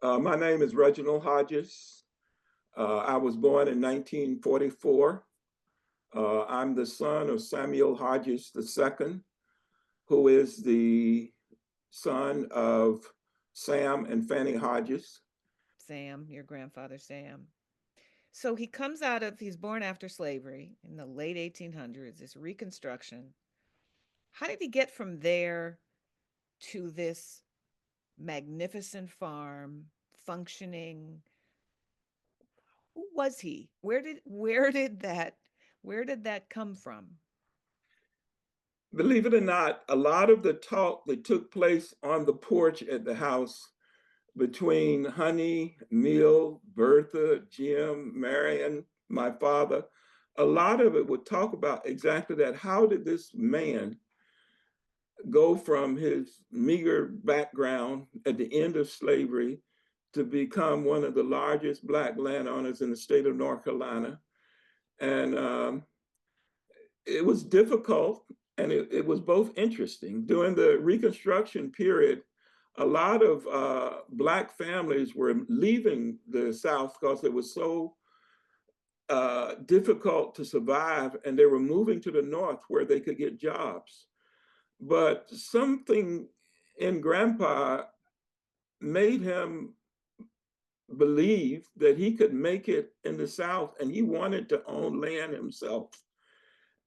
My name is Reginald Hodges. I was born in 1944. I'm the son of Samuel Hodges II, who is the son of Sam and Fanny Hodges. Sam, your grandfather Sam. So he's born after slavery in the late 1800s, this Reconstruction. How did he get from there to this magnificent farm, functioning? Who was he? Where did that come from? Believe it or not, a lot of the talk that took place on the porch at the house between Honey, Mill, Bertha, Jim, Marion, my father, a lot of it would talk about exactly that. How did this man go from his meager background at the end of slavery to become one of the largest Black landowners in the state of North Carolina? And it was difficult and it was both interesting. During the Reconstruction period, a lot of Black families were leaving the South because it was so difficult to survive, and they were moving to the North where they could get jobs. But something in Grandpa made him believe that he could make it in the South, and he wanted to own land himself.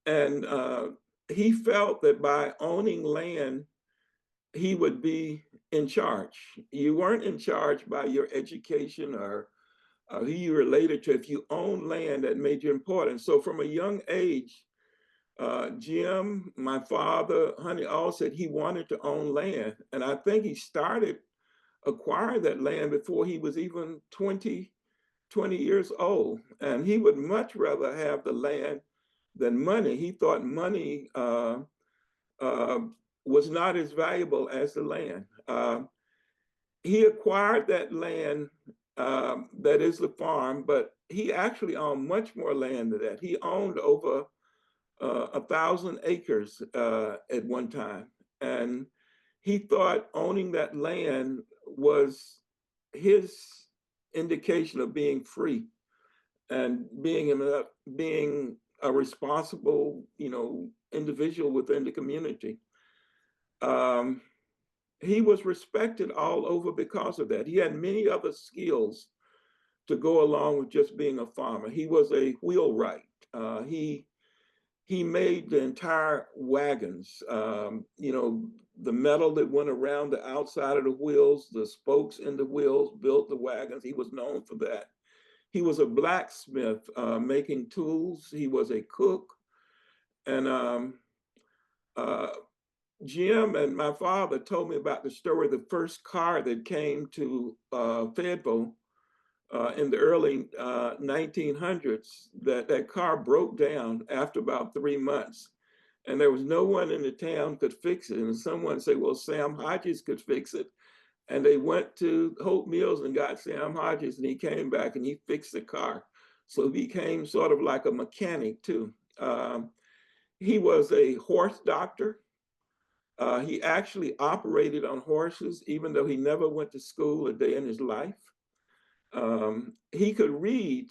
And he felt that by owning land, he would be in charge. You weren't in charge by your education or who you related to. If you owned land, that made you important. So from a young age, Jim, my father, Honey, all said he wanted to own land. And I think he started acquiring that land before he was even 20 years old. And he would much rather have the land than money. He thought money uh, was not as valuable as the land. He acquired that land that is the farm, but he actually owned much more land than that. He owned over 1,000 acres at one time. And he thought owning that land was his indication of being free and being a responsible, individual within the community. Um, he was respected all over because of that. He had many other skills to go along with just being a farmer. He was a wheelwright. He made the entire wagons. The metal that went around the outside of the wheels, the spokes in the wheels, built the wagons. He was known for that. He was a blacksmith making tools. He was a cook. And uh, Jim and my father told me about the story of the first car that came to Fayetteville in the early 1900s. That car broke down after about 3 months. And there was no one in the town could fix it. And someone said, well, Sam Hodges could fix it. And they went to Hope Mills and got Sam Hodges, and he came back and he fixed the car. So he became sort of like a mechanic too. He was a horse doctor. He actually operated on horses, even though he never went to school a day in his life. He could read.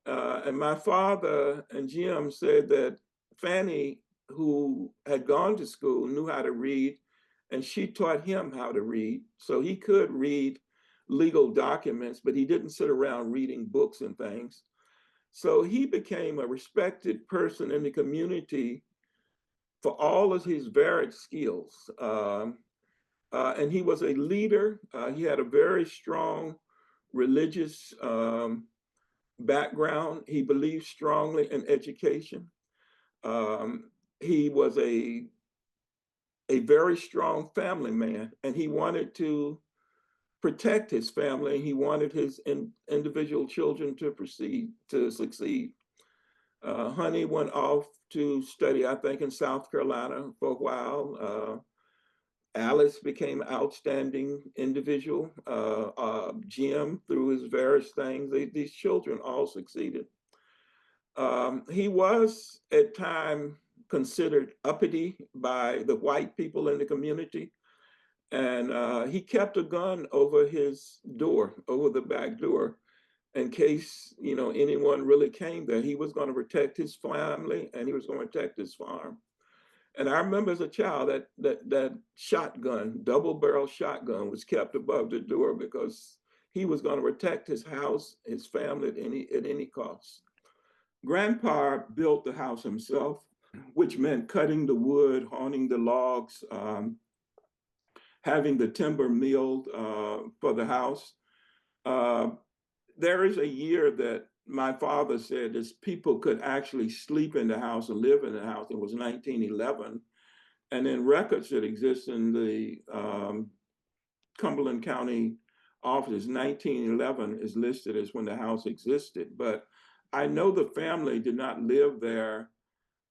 And my father and Jim said that Fanny, who had gone to school, knew how to read, and she taught him how to read. So he could read legal documents, but he didn't sit around reading books and things. So he became a respected person in the community for all of his varied skills. And he was a leader. He had a very strong religious background. He believed strongly in education. He was a very strong family man, and he wanted to protect his family. He wanted his individual children to succeed. Honey went off to study, I think, in South Carolina for a while. Alice became an outstanding individual. Jim, through his various things, these children all succeeded. He was at time considered uppity by the white people in the community. And he kept a gun over his door, over the back door, in case, you know, anyone really came there. He was going to protect his family and he was going to protect his farm. And I remember as a child that shotgun, double barrel shotgun, was kept above the door because he was going to protect his house, his family at any cost. Grandpa built the house himself, which meant cutting the wood, hauling the logs, having the timber milled for the house. Uh, there is a year that my father said that people could actually sleep in the house and live in the house. It was 1911. And in records that exist in the Cumberland County office, 1911 is listed as when the house existed. But I know the family did not live there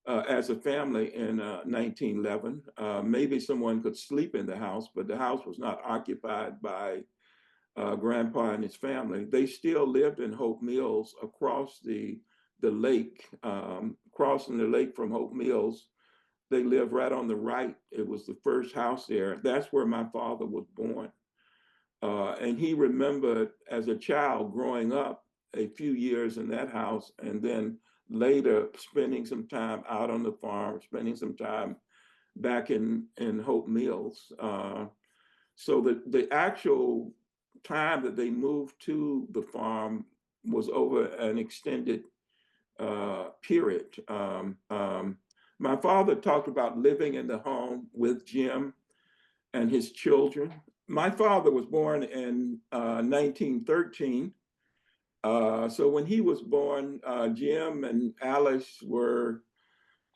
as a family in 1911. Maybe someone could sleep in the house, but the house was not occupied by Grandpa and his family. They still lived in Hope Mills across the lake, crossing the lake from Hope Mills. They lived right on the right. It was the first house there. That's where my father was born. And he remembered as a child growing up a few years in that house, and then later spending some time out on the farm, spending some time back in Hope Mills. So the actual time that they moved to the farm was over an extended period. My father talked about living in the home with Jim and his children. My father was born in 1913. So when he was born, Jim and Alice were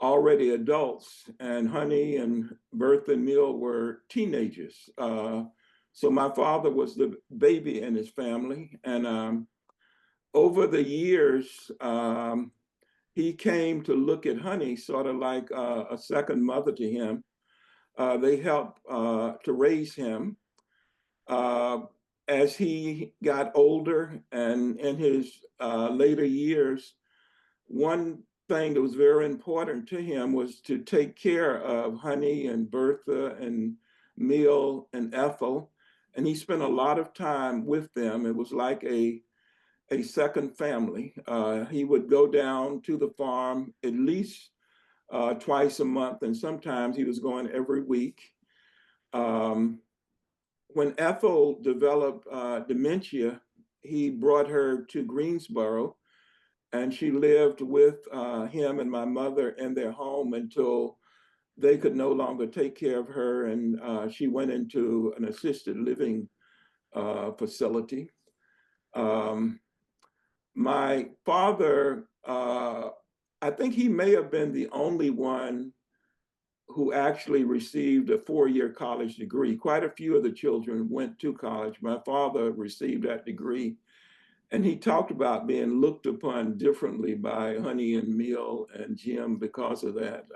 already adults, and Honey and Bertha and Mill were teenagers. So my father was the baby in his family. And over the years, he came to look at Honey sort of like a second mother to him. They helped to raise him. As he got older and in his later years, one thing that was very important to him was to take care of Honey and Bertha and Mill and Ethel. And he spent a lot of time with them. It was like a second family. He would go down to the farm at least twice a month, and sometimes he was going every week. When Ethel developed dementia, he brought her to Greensboro, and she lived with him and my mother in their home until they could no longer take care of her, and she went into an assisted living facility. My father, I think he may have been the only one who actually received a four-year college degree. Quite a few of the children went to college. My father received that degree. And he talked about being looked upon differently by Honey and Mill and Jim because of that,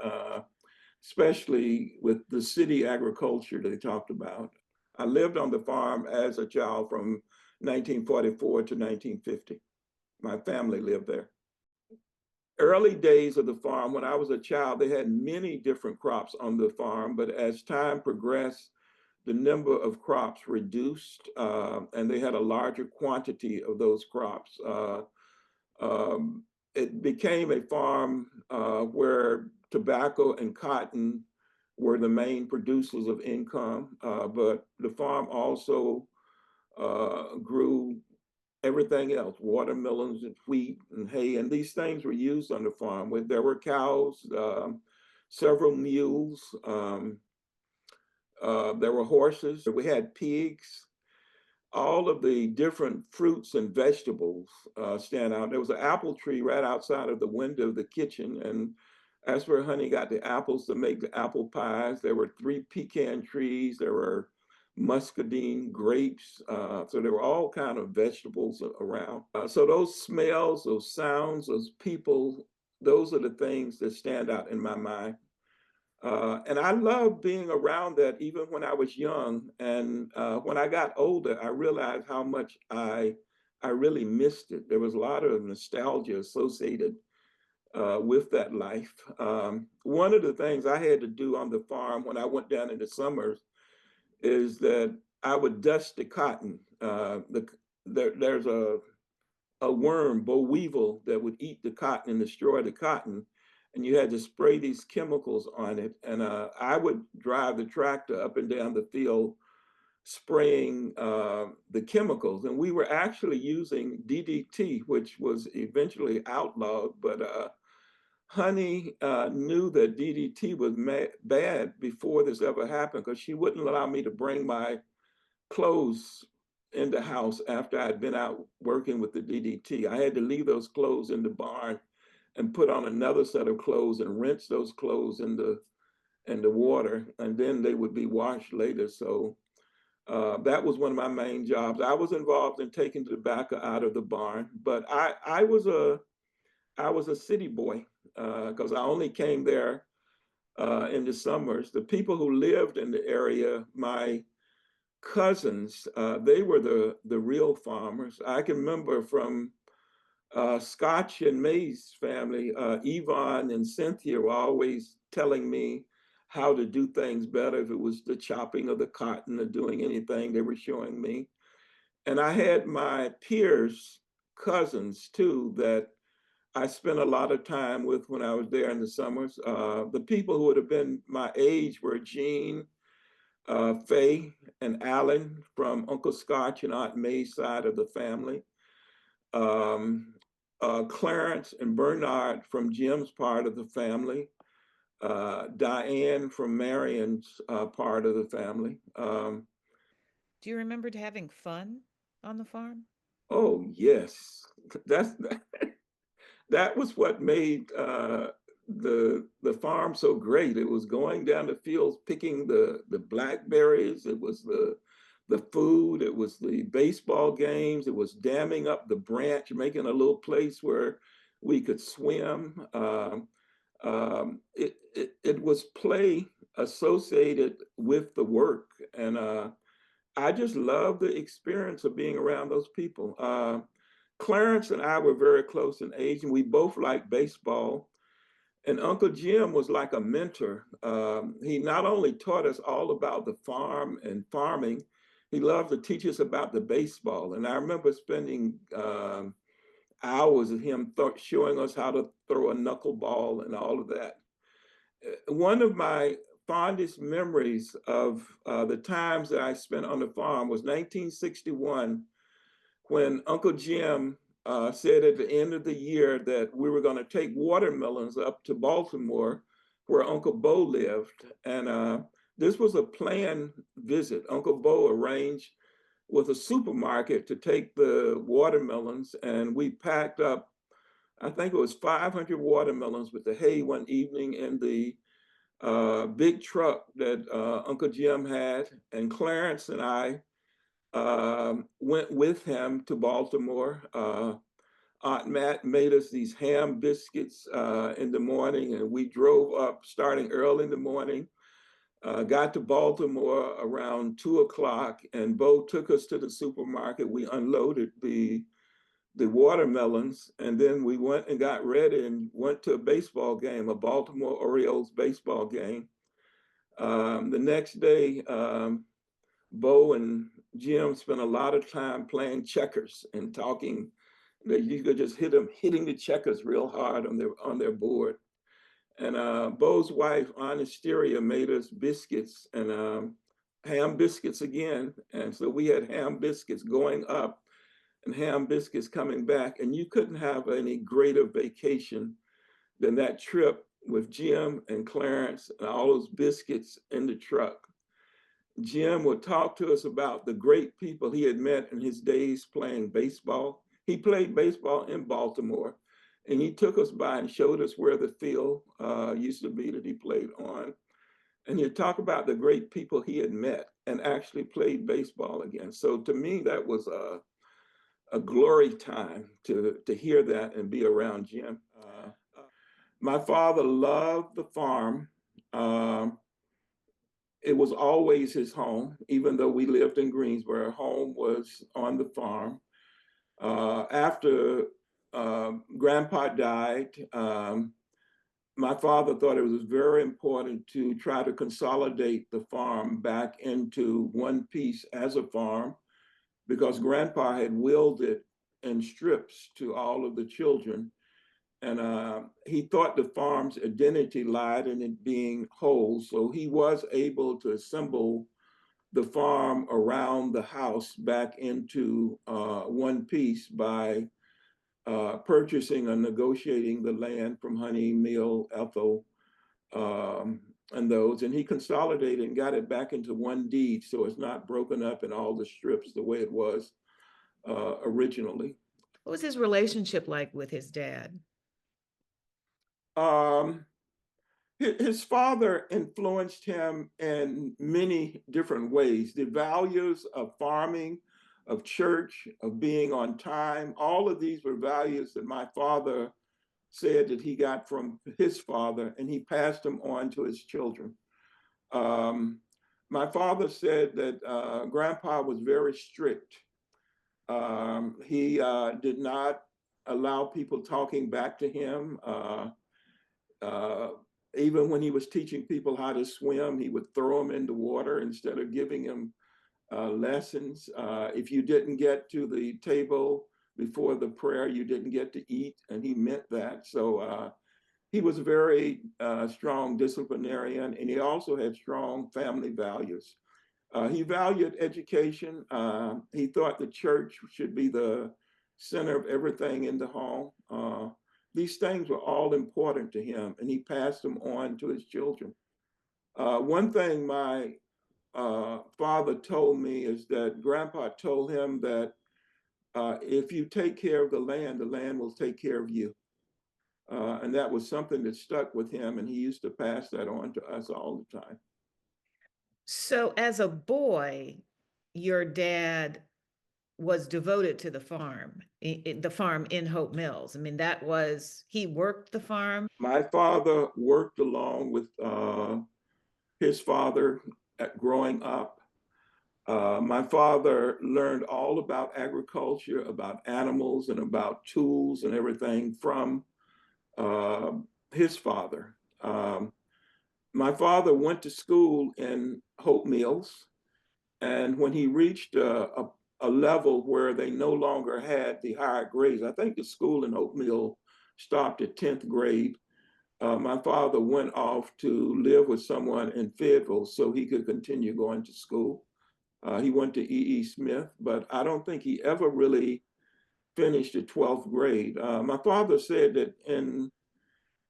especially with the city agriculture they talked about. I lived on the farm as a child from 1944 to 1950. My family lived there. Early days of the farm, when I was a child, they had many different crops on the farm, but as time progressed, the number of crops reduced, and they had a larger quantity of those crops. It became a farm where tobacco and cotton were the main producers of income, but the farm also grew everything else, watermelons and wheat and hay, and these things were used on the farm. There were cows, several mules, there were horses, we had pigs. All of the different fruits and vegetables stand out. There was an apple tree right outside of the window of the kitchen, and that's where Honey got the apples to make the apple pies. There were 3 pecan trees, there were muscadine grapes. So there were all kind of vegetables around. So those smells, those sounds, those people, those are the things that stand out in my mind. And I loved being around that even when I was young. And when I got older, I realized how much I really missed it. There was a lot of nostalgia associated with that life. One of the things I had to do on the farm when I went down in the summers is that I would dust the cotton. There's a worm, boll weevil, that would eat the cotton and destroy the cotton. And you had to spray these chemicals on it. And I would drive the tractor up and down the field spraying the chemicals. And we were actually using DDT, which was eventually outlawed. But Honey knew that DDT was bad before this ever happened, because she wouldn't allow me to bring my clothes in the house after I'd been out working with the DDT. I had to leave those clothes in the barn and put on another set of clothes and rinse those clothes in the water, and then they would be washed later. So that was one of my main jobs. I was involved in taking the tobacco out of the barn, but I was a city boy because I only came there in the summers. The people who lived in the area, my cousins, they were the real farmers. I can remember from Scotch and May's family, Yvonne and Cynthia were always telling me how to do things better. If it was the chopping of the cotton or doing anything, they were showing me. And I had my peers, cousins too, that I spent a lot of time with when I was there in the summers. The people who would have been my age were Jean, Faye, and Alan from Uncle Scotch and Aunt May's side of the family. Um, Clarence and Bernard from Jim's part of the family. Diane from Marion's part of the family. Do you remember having fun on the farm? Oh yes, that's that was what made the farm so great. It was going down the fields picking the blackberries. It was the food. It was the baseball games. It was damming up the branch, making a little place where we could swim. It was play associated with the work, and I just love the experience of being around those people. Clarence and I were very close in age, and we both liked baseball. And Uncle Jim was like a mentor. He not only taught us all about the farm and farming, he loved to teach us about the baseball. And I remember spending hours of him showing us how to throw a knuckleball and all of that. One of my fondest memories of the times that I spent on the farm was 1961, when Uncle Jim said at the end of the year that we were going to take watermelons up to Baltimore, where Uncle Bo lived. And this was a planned visit. Uncle Bo arranged with a supermarket to take the watermelons, and we packed up, I think it was 500 watermelons with the hay one evening in the big truck that Uncle Jim had. And Clarence and I went with him to Baltimore. Aunt Matt made us these ham biscuits in the morning, and we drove up starting early in the morning. Got to Baltimore around 2 o'clock, and Bo took us to the supermarket. We unloaded the watermelons, and then we went and got ready and went to a baseball game, a Baltimore Orioles baseball game. The next day, Bo and Jim spent a lot of time playing checkers and talking. That you could just hit them hitting the checkers real hard on their board. And Bo's wife, Anastasia, made us biscuits and ham biscuits again. And so we had ham biscuits going up and ham biscuits coming back. And you couldn't have any greater vacation than that trip with Jim and Clarence and all those biscuits in the truck. Jim would talk to us about the great people he had met in his days playing baseball. He played baseball in Baltimore, and he took us by and showed us where the field used to be that he played on. And he'd talk about the great people he had met and actually played baseball again. So to me, that was a glory time to hear that and be around Jim. My father loved the farm. It was always his home, even though we lived in Greensboro. Home was on the farm. After Grandpa died, my father thought it was very important to try to consolidate the farm back into one piece as a farm because grandpa had willed it in strips to all of the children. And he thought the farm's identity lied in it being whole. So he was able to assemble the farm around the house back into one piece by purchasing and negotiating the land from Honey, Mill, Ethel, um, and those. And he consolidated and got it back into one deed so it's not broken up in all the strips the way it was originally. What was his relationship like with his dad? Um, his father influenced him in many different ways. The values of farming, of church, of being on time, all of these were values that my father said that he got from his father, and he passed them on to his children. Um, my father said that grandpa was very strict. He did not allow people talking back to him. Uh, Even when he was teaching people how to swim, he would throw them in the water instead of giving them lessons. If you didn't get to the table before the prayer, you didn't get to eat, and he meant that. So he was a very strong disciplinarian, and he also had strong family values. He valued education. He thought the church should be the center of everything in the home. These things were all important to him, and he passed them on to his children. One thing my father told me is that grandpa told him that if you take care of the land will take care of you. And that was something that stuck with him, and he used to pass that on to us all the time. So, as a boy, your dad was devoted to the farm, the farm in Hope Mills. I mean, that was, he worked the farm. My father worked along with his father growing up. My father learned all about agriculture, about animals, and about tools and everything from uh, his father. My father went to school in Hope Mills, and when he reached a level where they no longer had the higher grades, I think the school in Hope Mill stopped at 10th grade. My father went off to live with someone in Fayetteville so he could continue going to school. He went to E. Smith, but I don't think he ever really finished the 12th grade. My father said that in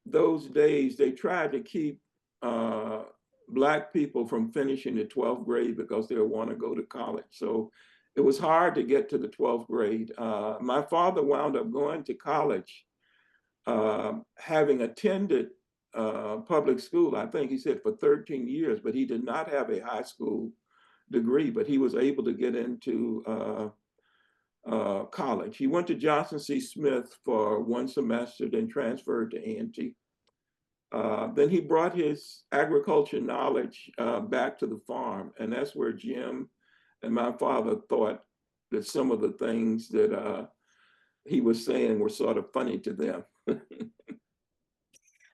those days, they tried to keep uh, Black people from finishing the 12th grade because they want to go to college. So it was hard to get to the 12th grade. My father wound up going to college, having attended public school, I think he said for 13 years, but he did not have a high school degree, but he was able to get into college. He went to Johnson C. Smith for one semester, then transferred to A&T. Then he brought his agriculture knowledge back to the farm, and that's where Jim and my father thought that some of the things that he was saying were sort of funny to them.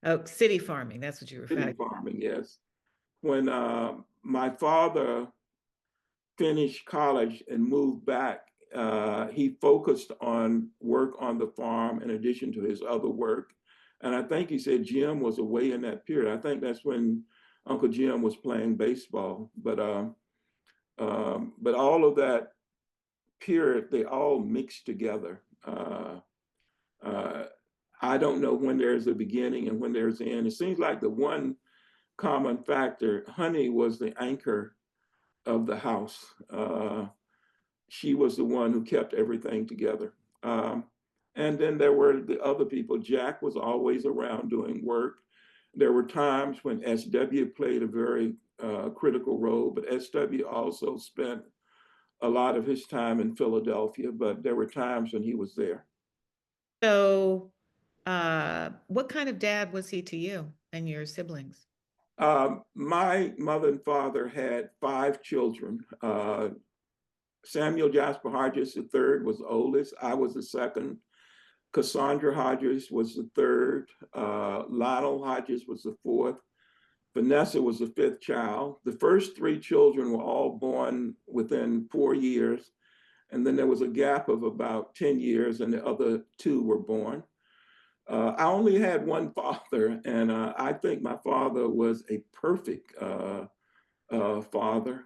Oh, city farming, that's what you refer City to. farming, yes. When my father finished college and moved back, he focused on work on the farm in addition to his other work. And I think he said Jim was away in that period. I think that's when Uncle Jim was playing baseball. But all of that period, they all mixed together. Uh, I don't know when there's a beginning and when there's an end. It seems like the one common factor, Honey was the anchor of the house. She was the one who kept everything together. Um, and then there were the other people. Jack was always around doing work. There were times when SW played a very critical role, but SW also spent a lot of his time in Philadelphia, but there were times when he was there. So, what kind of dad was he to you and your siblings? My mother and father had 5 children. Samuel Jaspar Hodges III was the oldest. I was the second. Cassandra Hodges was the third. Lionel Hodges was the fourth. Vanessa was the fifth child. The first three children were all born within 4 years. And then there was a gap of about 10 years and the other two were born. I only had one father, and I think my father was a perfect father.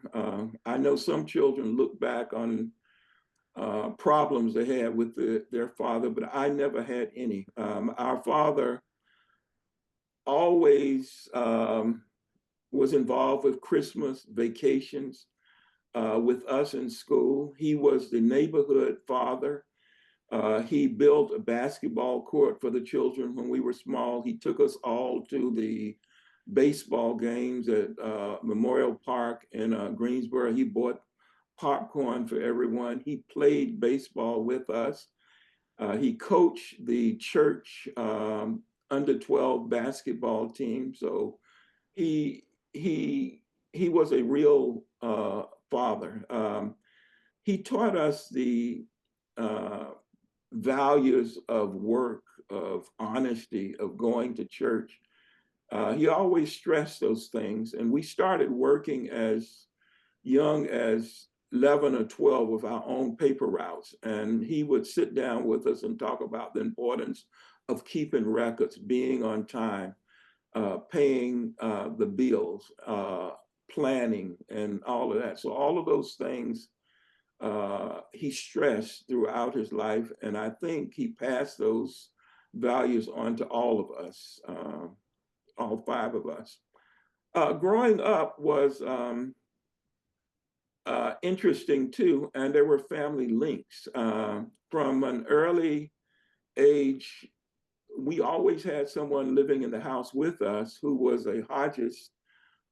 I know some children look back on problems they had with their father, but I never had any. Our father always was involved with Christmas, vacations, with us in school. He was the neighborhood father. He built a basketball court for the children when we were small. He took us all to the baseball games at Memorial Park in Greensboro. He bought popcorn for everyone. He played baseball with us. He coached the church under 12 basketball team. So he he was a real father. He taught us the uh, values of work, of honesty, of going to church. He always stressed those things. And we started working as young as 11 or 12 with our own paper routes. And he would sit down with us and talk about the importance of keeping records, being on time, paying the bills, planning, and all of that. So all of those things he stressed throughout his life. And I think he passed those values on to all of us, all five of us. Growing up was interesting too, and there were family links. From an early age, we always had someone living in the house with us who was a Hodges,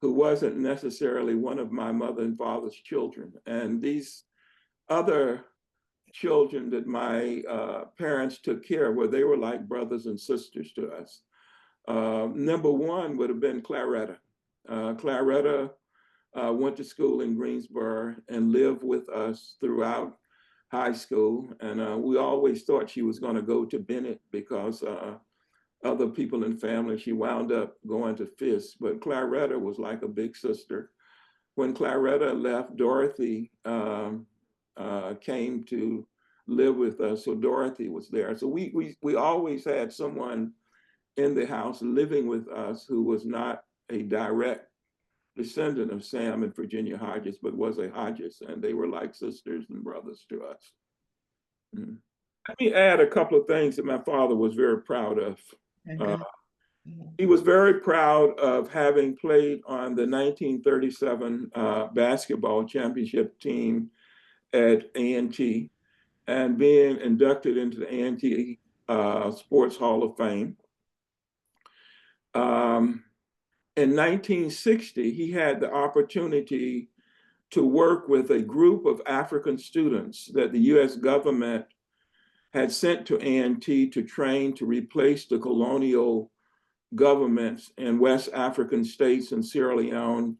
who wasn't necessarily one of my mother and father's children. And these other children that my parents took care of, well, they were like brothers and sisters to us. Number one would have been Claretta. Claretta went to school in Greensboro and lived with us throughout high school. And we always thought she was going to go to Bennett because other people in family, she wound up going to Fisk. But Claretta was like a big sister. When Claretta left, Dorothy came to live with us. So Dorothy was there. So we always had someone in the house living with us who was not a direct descendant of Sam and Virginia Hodges, but was a Hodges, and they were like sisters and brothers to us. Mm. Let me add a couple of things that my father was very proud of. Okay. He was very proud of having played on the 1937 basketball championship team at A&T and being inducted into the A&T Sports Hall of Fame. In 1960, he had the opportunity to work with a group of African students that the US government had sent to A&T to train to replace the colonial governments in West African states in Sierra Leone,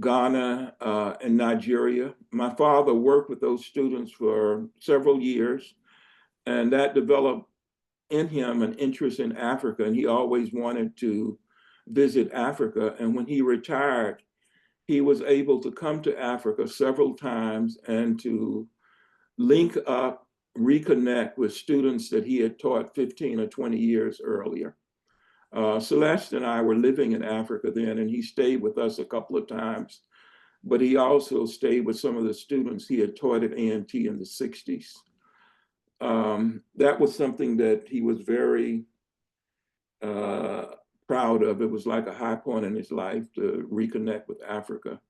Ghana, and Nigeria. My father worked with those students for several years, and that developed in him an interest in Africa, and he always wanted to visit Africa. And when he retired, he was able to come to Africa several times and to link up, reconnect with students that he had taught 15 or 20 years earlier. Celeste and I were living in Africa then, and he stayed with us a couple of times, but he also stayed with some of the students he had taught at A&T in the 60s. That was something that he was very proud of. It was like a high point in his life to reconnect with Africa.